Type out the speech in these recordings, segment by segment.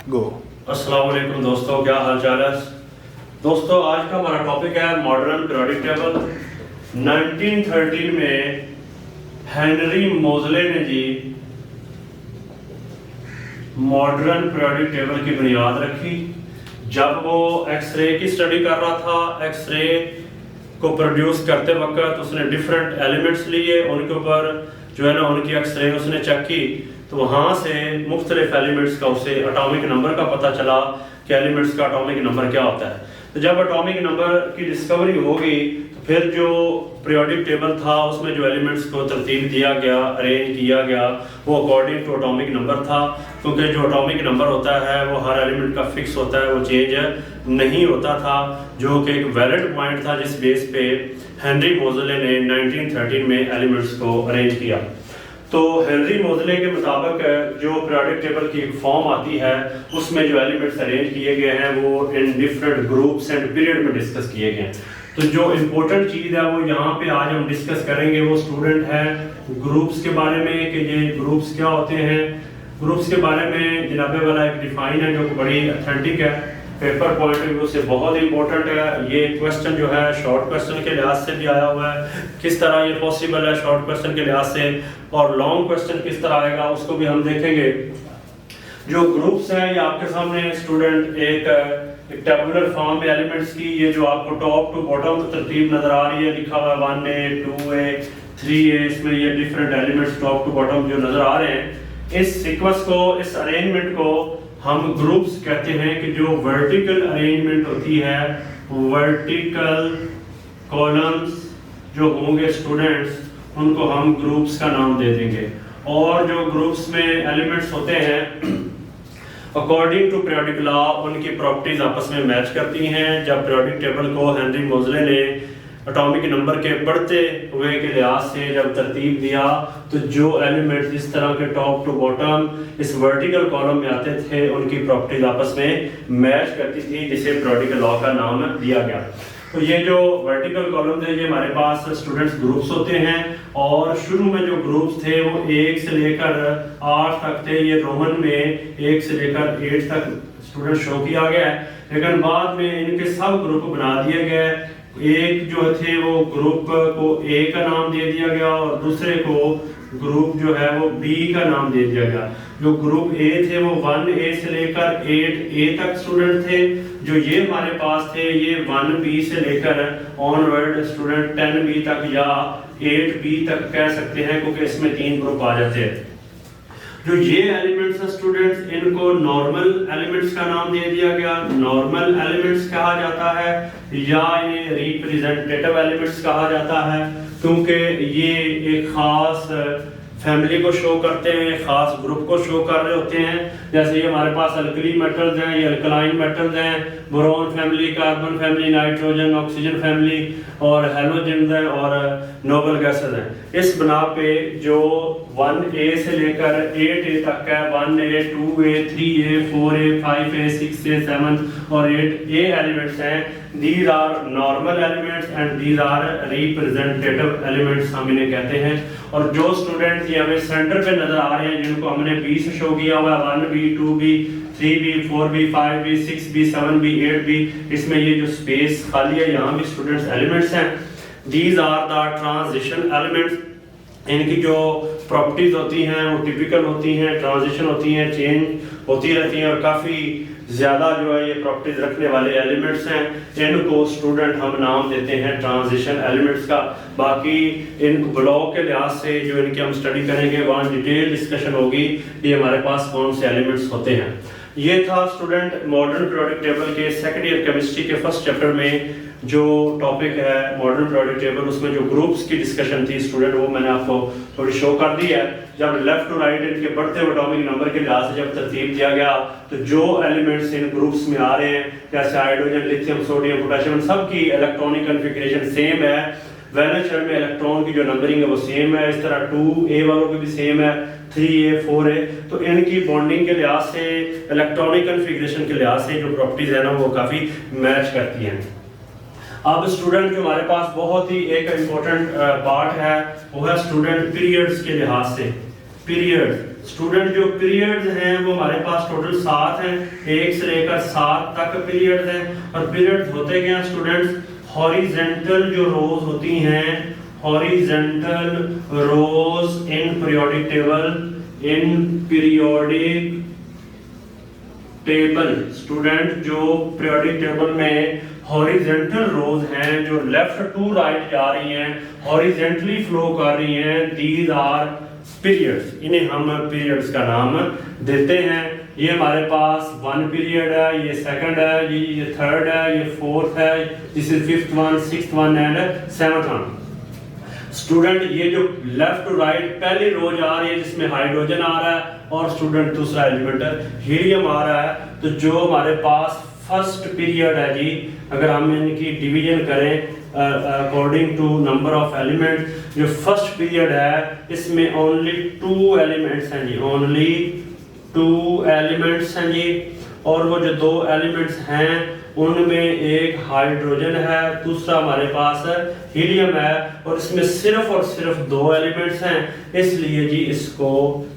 गो। अस्सलाम वालेकुम दोस्तों, क्या हाल चाल है दोस्तों। आज का हमारा टॉपिक है मॉडर्न पीरियोडिक टेबल। 1913 में हेनरी मोजले ने जी मॉडर्न पीरियोडिक टेबल की बुनियाद रखी। जब वो एक्सरे की स्टडी कर रहा था, एक्सरे को प्रोड्यूस करते वक्त उसने डिफरेंट एलिमेंट्स लिए, उनके ऊपर जो है ना उनकी एक्सरे उसने चेक की, तो वहाँ से मुख्तलिफ एलिमेंट्स का उसे एटॉमिक नंबर का पता चला कि एलिमेंट्स का एटॉमिक नंबर क्या होता है। तो जब एटॉमिक नंबर की डिस्कवरी होगी तो फिर जो पीरियोडिक टेबल था उसमें जो एलिमेंट्स को तरतीब दिया गया, अरेंज किया गया, वो अकॉर्डिंग टू एटॉमिक नंबर था। क्योंकि जो एटॉमिक नंबर होता है वो हर एलिमेंट का फिक्स होता है, वो चेंज नहीं होता था, जो कि एक वैलिड पॉइंट था जिस बेस पे हेनरी मोजले ने 1913 में एलिमेंट्स को अरेंज किया। तो हेनरी मोजले के मुताबिक जो पीरियोडिक टेबल की एक फॉर्म आती है उसमें जो एलिमेंट्स अरेंज किए गए हैं वो in different groups and period में डिस्कस किए गए हैं। तो जो इम्पोर्टेंट चीज़ है वो यहाँ पे आज हम डिस्कस करेंगे, वो स्टूडेंट है ग्रुप्स के बारे में कि ये ग्रुप्स क्या होते हैं। ग्रुप्स के बारे में जनाबे वाला एक डिफाइन है जो बड़ी अथेंटिक है, पेपर पॉइंट ऑफ व्यू से बहुत इंपॉर्टेंट है। ये क्वेश्चन जो है शॉर्ट क्वेश्चन के लिहाज से भी आया हुआ है, किस तरह ये पॉसिबल है शॉर्ट क्वेश्चन के लिहाज से, और लॉन्ग क्वेश्चन किस तरह आएगा उसको भी हम देखेंगे। जो ग्रुप्स हैं ये आपके सामने स्टूडेंट एक टेबुलर फॉर्म में एलिमेंट्स की, ये जो आपको टॉप टू बॉटम तरतीब नजर आ रही है, लिखा हुआ 1A 2A 3A, इसमें ये different elements top to bottom जो नजर आ रहे हैं, इस सीक्वेंस को, इस अरेंजमेंट को हम ग्रुप्स कहते हैं। कि जो वर्टिकल अरेंजमेंट होती है, वर्टिकल कॉलम्स जो होंगे स्टूडेंट्स, उनको हम ग्रुप्स का नाम दे देंगे। और जो ग्रुप्स में एलिमेंट्स होते हैं अकॉर्डिंग टू पीरियोडिक लॉ उनकी प्रॉपर्टीज आपस में मैच करती हैं। जब पीरियोडिक टेबल को हेनरी मोजले ने एटॉमिक नंबर के बढ़ते हुए के लिहाज से जब तरतीब दिया, तो जो एलिमेंट्स इस तरह के टॉप टू बॉटम इस वर्टिकल कॉलम में आते थे उनकी प्रॉपर्टीज आपस में मैच करती थी, जिसे पीरियोडिक लॉ का नाम दिया गया। तो ये जो वर्टिकल कॉलम थे ये हमारे पास स्टूडेंट्स ग्रुप्स होते हैं, और शुरू में जो ग्रुप्स थे वो 1 से लेकर 8 तक थे। ये रोमन में 1 से लेकर 8 तक स्टूडेंट शो किया गया है, लेकिन बाद में इनके सब ग्रुप बना दिए गए। एक जो थे वो ग्रुप को ए का नाम दे दिया गया और दूसरे को ग्रुप जो है वो बी का नाम दे दिया गया। जो ग्रुप ए थे वो 1A से लेकर 8A तक स्टूडेंट थे। जो ये हमारे पास थे ये 1B से लेकर ऑनवर्ड स्टूडेंट 10B तक या 8B तक कह सकते हैं, क्योंकि इसमें 3 ग्रुप आ जाते हैं। जो ये एलिमेंट्स हैं स्टूडेंट्स, इनको नॉर्मल एलिमेंट्स का नाम दे दिया गया। नॉर्मल एलिमेंट्स कहा जाता है या इन्हें रिप्रेजेंटेटिव एलिमेंट्स कहा जाता है, क्योंकि ये एक खास फैमिली को शो करते हैं, खास ग्रुप को शो कर रहे होते हैं। जैसे ये हमारे पास अल्कली मेटल्स हैं, ये अल्कलाइन मेटल्स हैं, boron family, carbon family, nitrogen, oxygen family, और हैलोजन हैं और नोबल गैसेस हैं। इस बना पे जो 1A से लेकर 8A तक है, 1A 2A 3A 4A 5A 6A 7 और 8A एलिमेंट्स हैं। These are normal elements and these are representative elements हम इन्हें कहते हैं। और जो स्टूडेंट्स ये हमें सेंटर पे नजर आ रहे हैं जिनको हमने B से शो किया हुआ है, 1B 2B 3B 4B 5B 6B 7B 8B, इसमें ये जो स्पेस खाली है यहाँ भी स्टूडेंट्स एलिमेंट्स हैं। These are the transition elements। इनकी जो प्रॉपर्टीज होती हैं वो टिपिकल होती हैं, ट्रांजिशन होती हैं, चेंज होती रहती हैं, और काफ़ी ज़्यादा जो है ये प्रॉपर्टीज रखने वाले एलिमेंट्स हैं। इनको स्टूडेंट हम नाम देते हैं ट्रांजिशन एलिमेंट्स का। बाकी इन ब्लॉक के लिहाज से जो इनकी हम स्टडी करेंगे वहाँ डिटेल डिस्कशन होगी ये हमारे पास कौन से एलिमेंट्स होते हैं। ये था स्टूडेंट मॉडर्न पीरियोडिक टेबल के सेकंड ईयर केमिस्ट्री के फर्स्ट चैप्टर में जो टॉपिक है मॉडर्न पीरियोडिक टेबल, उसमें जो ग्रुप्स की डिस्कशन थी स्टूडेंट वो मैंने आपको थोड़ी शो कर दी है। जब लेफ्ट टू राइट इनके बढ़ते हुए एटॉमिक नंबर के लिहाज से जब तरतीब दिया गया, तो जो एलिमेंट्स इन ग्रुप्स में आ रहे हैं जैसे हाइड्रोजन, लिथियम, सोडियम, पोटेशियम, सबकी इलेक्ट्रॉनिक कॉन्फ़िगरेशन सेम है। वैलेंस शेल में इलेक्ट्रॉन की जो नंबरिंग है वो सेम है। इस तरह 2A वालों की भी सेम है, 3A 4A। तो इनकी बॉन्डिंग के लिहाज से, इलेक्ट्रॉनिक कॉन्फ़िगरेशन के लिहाज से जो प्रॉपर्टीज है ना वो काफ़ी मैच करती हैं। अब स्टूडेंट जो हमारे पास बहुत ही एक इम्पोर्टेंट पार्ट है वो है स्टूडेंट पीरियड्स के लिहाज से। पीरियड स्टूडेंट जो पीरियड्स हैं वो हमारे पास टोटल 7 हैं, 1 से लेकर 7 तक पीरियड्स हैं। और पीरियड्स होते क्या स्टूडेंट्स, हॉरिजेंटल जो रोज होती हैं, horizontal rows in periodic table student जो पीरियोडिक टेबल में हॉरिजेंटल रोज हैं जो लेफ्ट टू राइट जा रही हैं, हॉरिजेंटली फ्लो कर रही हैं, दीज आर पीरियड्स। इन्हें हम पीरियड्स का नाम देते हैं। ये हमारे पास 1 पीरियड है, ये सेकंड है, ये थर्ड है, ये फोर्थ है, this is 5th one, 6th one and 7th one. Student ये जो लेफ्ट टू राइट पहली रो जा रही है जिसमें हाइड्रोजन आ रहा है और स्टूडेंट दूसरा एलिमेंट हीलियम आ रहा है, तो जो हमारे पास फर्स्ट पीरियड है जी, अगर हम इनकी डिवीजन करें according to number of element, जो फर्स्ट पीरियड है इसमें ओनली 2 एलिमेंट्स हैं जी, ओनली 2 एलिमेंट्स हैं जी। और वो जो 2 एलिमेंट्स हैं उनमें एक हाइड्रोजन है, दूसरा हमारे पास हीलियम है, और इसमें सिर्फ और सिर्फ 2 एलिमेंट्स हैं, इसलिए जी इसको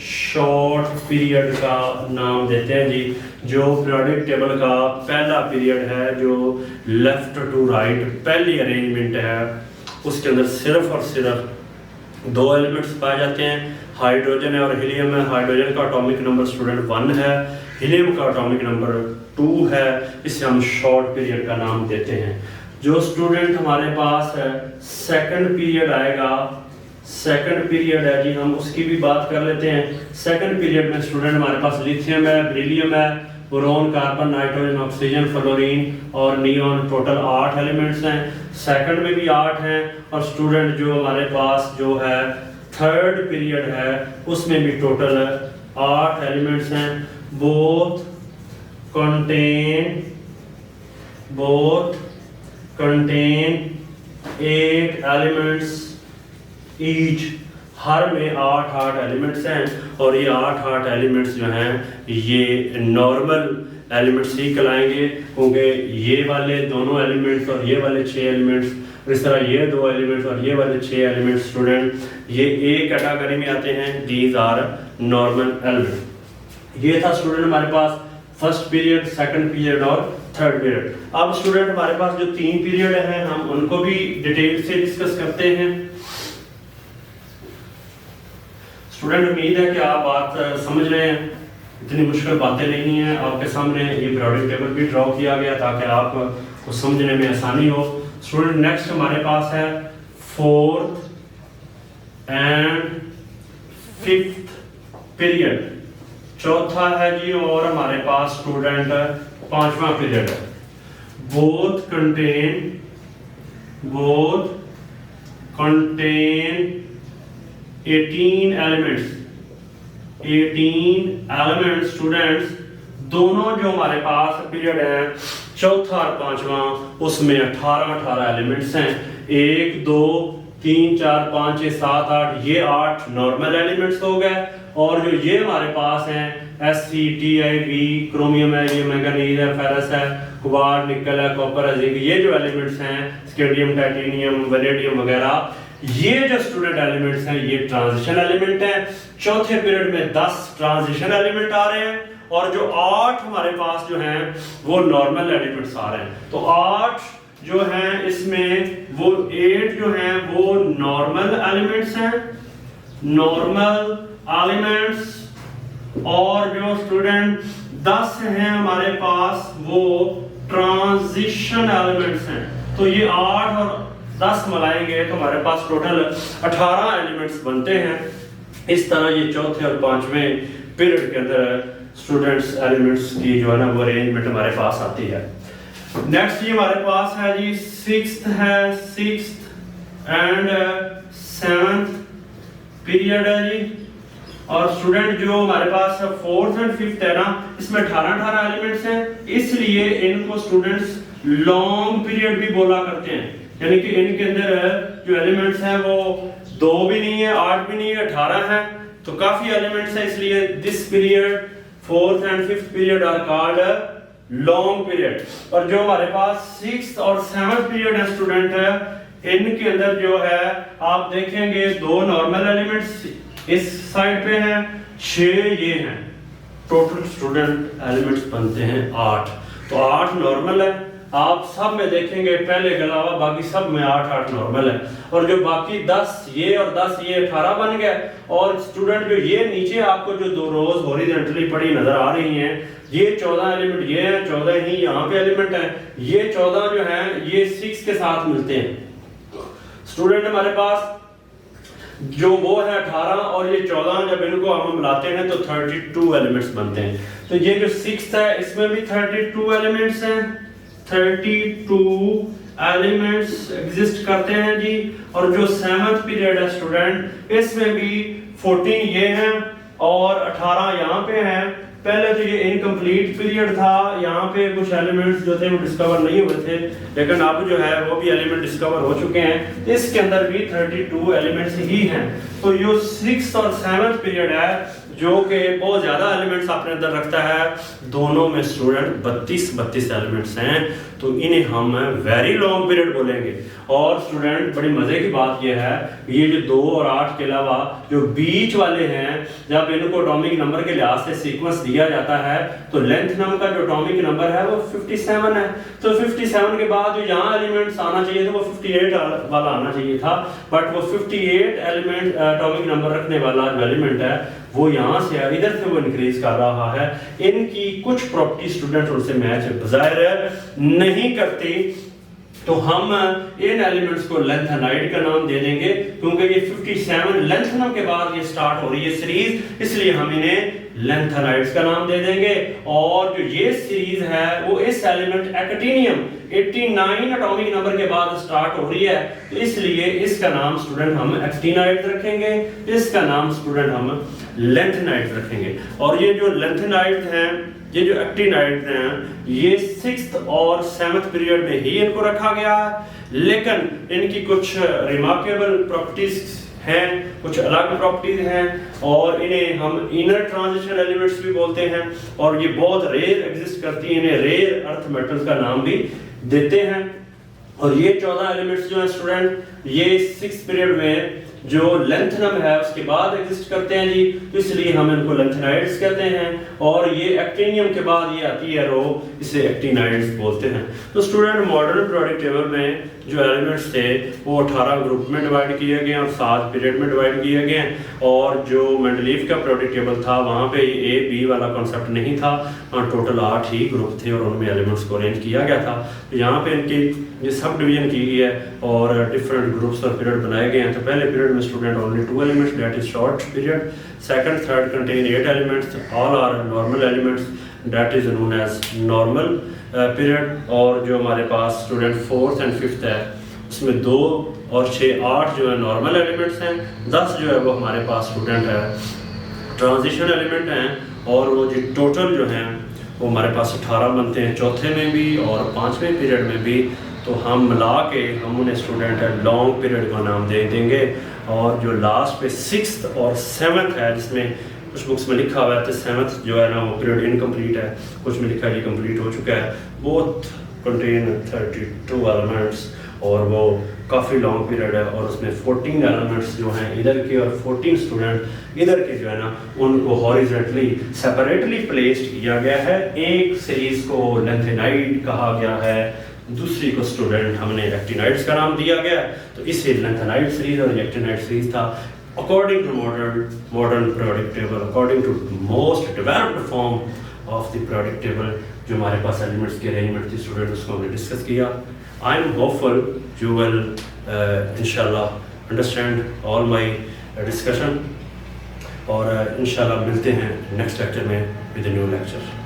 शॉर्ट पीरियड का नाम देते हैं जी। जो पीरियोडिक टेबल का पहला पीरियड है जो लेफ्ट टू राइट पहली अरेंजमेंट है, उसके अंदर सिर्फ और सिर्फ 2 एलिमेंट्स पाए जाते हैं, हाइड्रोजन है और हीलियम है। हाइड्रोजन का एटॉमिक नंबर स्टूडेंट 1 है, हीलियम का एटॉमिक नंबर 2 है, इसे हम शॉर्ट पीरियड का नाम देते हैं। जो स्टूडेंट हमारे पास है सेकंड पीरियड आएगा, सेकंड पीरियड है जी, हम उसकी भी बात कर लेते हैं। सेकंड पीरियड में स्टूडेंट हमारे पास लिथियम है, बेरिलियम है, boron, carbon, nitrogen, oxygen, fluorine और नियॉन, टोटल 8 एलिमेंट्स हैं। सेकंड में भी 8 हैं। और स्टूडेंट जो हमारे पास जो है थर्ड पीरियड है उसमें भी टोटल 8 एलिमेंट्स हैं। बोथ contain 8 elements each, हर में 8 एलिमेंट्स हैं, और ये 8 एलिमेंट्स जो हैं ये नॉर्मल एलिमेंट्स ही कहलाएंगे, क्योंकि ये वाले दोनों एलिमेंट्स और ये वाले 6 एलिमेंट्स, इस तरह ये 2 एलिमेंट्स और ये वाले 6 एलिमेंट्स स्टूडेंट ये एक कैटेगरी में आते हैं, दीज आर नॉर्मल एलिमेंट। ये था स्टूडेंट हमारे पास फर्स्ट पीरियड, सेकंड पीरियड और थर्ड पीरियड। अब स्टूडेंट हमारे पास जो 3 पीरियड हैं हम उनको भी डिटेल से डिस्कस करते हैं। स्टूडेंट उम्मीद है कि आप बात समझ रहे हैं, इतनी मुश्किल बातें नहीं है। आपके सामने ये पीरियोडिक टेबल भी ड्रॉ किया गया ताकि आपको समझने में आसानी हो। स्टूडेंट नेक्स्ट हमारे पास है 4th एंड 5th पीरियड, चौथा है जी, और हमारे पास स्टूडेंट 5वां पीरियड है। Both contain 18 elements students. दोनों जो हमारे पास पीरियड है चौथा और 5वां, उसमें 18 एलिमेंट्स हैं। 1 2 3 4 5 6 7 8, ये 8 नॉर्मल एलिमेंट्स हो गए। और जो ये हमारे पास हैं SCTIV, क्रोमियम है, ये मैंगनीज है, फेरस है, क्वार्ट्ज, निकल है, कॉपर है, जिंक, ये जो एलिमेंट्स हैं स्केंडियम, टाइटेनियम, वैनेडियम वगैरह, ये जो स्टूडेंट एलिमेंट्स हैं ये ट्रांजिशन एलिमेंट हैं। चौथे पीरियड में 10 ट्रांजिशन एलिमेंट आ रहे हैं, और जो 8 हमारे पास जो हैं वो नॉर्मल एलिमेंट्स आ रहे हैं। तो 8 जो हैं इसमें वो 8 जो हैं वो नॉर्मल एलिमेंट्स हैं, नॉर्मल एलिमेंट्स, और जो स्टूडेंट 10 हैं हमारे पास वो ट्रांजिशन एलिमेंट्स हैं। तो ये 8 और 10 मिलाएंगे तो हमारे पास टोटल 18 एलिमेंट्स बनते हैं। इस तरह ये चौथे और 5वें पीरियड के अंदर स्टूडेंट्स एलिमेंट्स की जो है ना वो अरेंजमेंट हमारे पास आती है। नेक्स्ट ये हमारे पास है जी 6th है, 6th एंड 7th पीरियड है जी। और स्टूडेंट जो हमारे पास 4th एंड 5th है ना, इसमें 18 एलिमेंट्स हैं, इसलिए इनको स्टूडेंट्स लॉन्ग पीरियड भी बोला करते हैं। यानी कि इनके अंदर जो एलिमेंट्स हैं वो 2 भी नहीं है, 8 भी नहीं है, 18 है, तो काफी एलिमेंट्स हैं, इसलिए this period 4th and 5th period are called long period. और जो हमारे पास 6th और 7th पीरियड है स्टूडेंट है, इनके अंदर जो है आप देखेंगे 2 नॉर्मल एलिमेंट्स इस साइड पे हैं 6 ये हैं, टोटल स्टूडेंट एलिमेंट्स बनते हैं 8। तो 8 नॉर्मल है, आप सब में देखेंगे पहले के अलावा बाकी सब में 8 नॉर्मल है। और जो बाकी 10 ये और 10 ये 18 बन गए। और स्टूडेंट जो ये नीचे आपको जो 2 रोज हॉरिजॉन्टली पड़ी नजर आ रही हैं, ये 14 एलिमेंट ये हैं, 14 ही यहाँ पे एलिमेंट हैं। ये 14 जो हैं ये 6 के साथ मिलते हैं। स्टूडेंट हमारे पास जो वो है 18 और ये 14, जब इनको हम मिलाते हैं तो 32 एलिमेंट्स बनते हैं। तो ये जो 6th है इसमें भी 32 एलिमेंट्स हैं, 32 एलिमेंट्स एग्जिस्ट करते हैं जी। और जो 7th पीरियड है स्टूडेंट, इसमें भी 14 ये हैं और 18 यहाँ पे हैं। पहले तो ये इनकम्प्लीट पीरियड था, यहाँ पे कुछ एलिमेंट्स जो थे वो डिस्कवर नहीं हुए थे, लेकिन अब जो है वो भी एलिमेंट डिस्कवर हो चुके हैं। इसके अंदर भी 32 एलिमेंट्स ही हैं। तो ये 6th और 7th पीरियड है जो कि बहुत ज़्यादा एलिमेंट्स अपने अंदर रखता है। दोनों में स्टूडेंट 32 एलिमेंट्स हैं, तो इन्हें हम वेरी लॉन्ग पीरियड बोलेंगे। और स्टूडेंट बड़ी मज़े की बात यह है, ये जो 2 और 8 के अलावा जो बीच वाले हैं, जब इनको एटॉमिक नंबर के लिहाज से सीक्वेंस दिया जाता है तो लेंथ नंबर का जो एटॉमिक नंबर है वो 57 है। तो 57 के बाद जो यहाँ एलिमेंट्स आना चाहिए था वो 58 वाला आना चाहिए था, बट वो 58 एलिमेंट एटॉमिक नंबर रखने वाला जो एलिमेंट है वो यहाँ से इधर से वो इंक्रीज कर रहा है। इनकी कुछ प्रॉपर्टी स्टूडेंट उनसे मैच बज़ाहिर नहीं करती, तो हम इन एलिमेंट्स को लेंथेनाइड का नाम दे देंगे, क्योंकि ये 57 लेंथेनम के बाद ये स्टार्ट हो रही है सीरीज, इसलिए हम इन्हें लेंथेनाइड्स का नाम दे देंगे। और जो ये सीरीज है वो इस एलिमेंट एक्टिनियम 89 एटॉमिक नंबर के बाद स्टार्ट हो रही है, तो इसलिए इसका नाम स्टूडेंट हम एक्टिनाइड रखेंगे, इसका नाम स्टूडेंट हम लेंथेनाइड रखेंगे। और ये जो लेंथेनाइड हैं, ये जो एक्टिनाइड हैं, ये 6th और 7th पीरियड में ही इनको रखा गया है, लेकिन इनकी कुछ रिमार्केबल प्रॉपर्टीज हैं, कुछ अलग प्रॉपर्टीज हैं, और इन्हें हम इनर ट्रांजिशन एलिमेंट्स भी बोलते हैं। और ये बहुत रेयर एग्जिस्ट करती हैं, इन्हें रेयर अर्थ मेटल्स का नाम भी देते हैं। और ये 14 एलिमेंट्स जो हैं स्टूडेंट, ये 6th पीरियड में जो लेंथेनम है उसके बाद एग्जिस्ट करते हैं जी, तो इसलिए हम इनको लेंथेनाइड्स कहते हैं। और ये एक्टिनियम के बाद ये आती है रो, इसे एक्टिनाइड्स बोलते हैं। तो स्टूडेंट मॉडर्न पीरियोडिक टेबल में जो एलिमेंट्स थे वो 18 ग्रुप में डिवाइड किए गए और 7 पीरियड में डिवाइड किए गए। और जो मेंडलीफ का पीरियोडिक टेबल था वहाँ पे ए बी वाला कॉन्सेप्ट नहीं था, वहाँ टोटल 8 ही ग्रुप थे और उनमें एलिमेंट्स को अरेंज किया गया था। तो यहाँ पे इनकी ये सब डिवीजन की गई है और डिफरेंट ग्रुप्स और पीरियड बनाए गए हैं। तो पहले पीरियड में student only 2 elements, that is short period. Second third contain 8 elements, all are normal elements, that is known as normal period. और जो हमारे पास स्टूडेंट 4th एंड 5th है उसमें 2 और 6 8 जो है नॉर्मल एलिमेंट्स हैं, 10 जो है वो हमारे पास स्टूडेंट है ट्रांजिशन एलिमेंट हैं। और वो जो टोटल जो हैं वो हमारे पास 18 बनते हैं, चौथे में भी और 5वें पीरियड में भी। तो हम मिला के हम उन्हें स्टूडेंट लॉन्ग पीरियड का नाम दे देंगे। और जो लास्ट पे 6th और 7th है, जिसमें कुछ बुक्स में लिखा हुआ है तो 7th जो है ना वो पीरियड इनकम्प्लीट है, कुछ में लिखा है ये कंप्लीट हो चुका है। बोथ कंटेन 32 एलिमेंट्स और वो काफ़ी लॉन्ग पीरियड है। और उसमें 14 एलिमेंट्स जो हैं इधर के और 14 स्टूडेंट इधर के जो है ना उनको हॉरिजॉन्टली सेपरेटली प्लेस्ड किया गया है। एक सीरीज को लेंथेनाइड कहा गया है, दूसरी को स्टूडेंट हमने एक्टिनाइड्स का नाम दिया गया। तो इसे लेंथेनाइड सीरीज और एक्टिनाइड सीरीज था। According to modern periodic table, according to most developed form of the periodic table, जो हमारे पास एलिमेंट्स की अरेंजमेंट थी स्टूडेंट, उसको हमने डिस्कस किया। I am hopeful you will इंशाल्लाह अंडरस्टैंड ऑल माई डिस्कशन। और इंशाल्लाह मिलते हैं नेक्स्ट लेक्चर में विद अ न्यू लेक्चर।